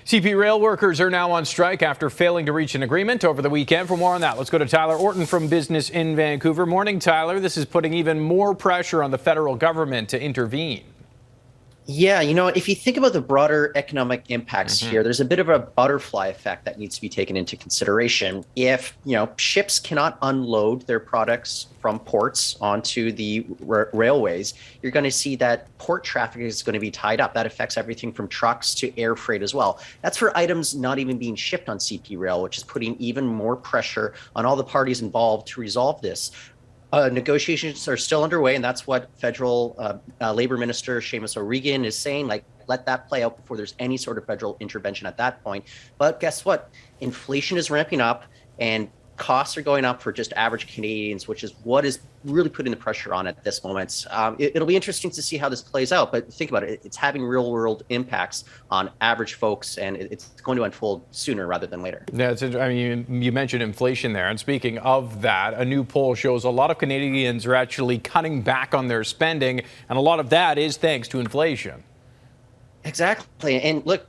CP rail workers are now on strike after failing to reach an agreement over the weekend. For more on that, let's go to Tyler Orton from Business in Vancouver. Morning, Tyler. This is putting even more pressure on the federal government to intervene. Yeah, if you think about the broader economic impacts here, there's a bit of a butterfly effect that needs to be taken into consideration. If, ships cannot unload their products from ports onto the railways, you're going to see that port traffic is going to be tied up. That affects everything from trucks to air freight as well. That's for items not even being shipped on CP rail, which is putting even more pressure on all the parties involved to resolve this. Negotiations are still underway, and that's what federal labor minister Seamus O'Regan is saying, let that play out before there's any sort of federal intervention at that point. But guess what? Inflation is ramping up and costs are going up for just average Canadians, which is what is really putting the pressure on at this moment. It'll be interesting to see how this plays out, but think about it. It's having real world impacts on average folks, and it's going to unfold sooner rather than later. Yeah, you mentioned inflation there. And speaking of that, a new poll shows a lot of Canadians are actually cutting back on their spending, and a lot of that is thanks to inflation. Exactly. And look,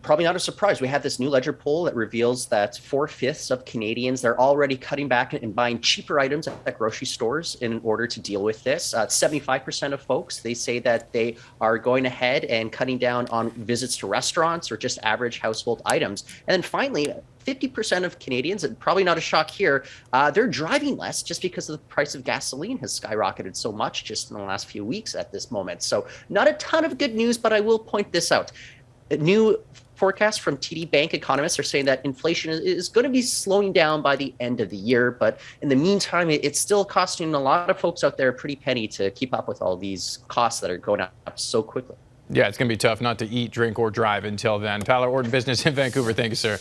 probably not a surprise. We have this new Ledger poll that reveals that 4/5 of Canadians, they're already cutting back and buying cheaper items at grocery stores in order to deal with this. 75% of folks, they say that they are going ahead and cutting down on visits to restaurants or just average household items. And then finally, 50% of Canadians, and probably not a shock here, they're driving less just because the price of gasoline has skyrocketed so much just in the last few weeks at this moment. So not a ton of good news, but I will point this out. A new forecast from TD Bank economists are saying that inflation is going to be slowing down by the end of the year. But in the meantime, it's still costing a lot of folks out there a pretty penny to keep up with all these costs that are going up so quickly. Yeah, it's going to be tough not to eat, drink, or drive until then. Tyler Orton, Business in Vancouver. Thank you, sir.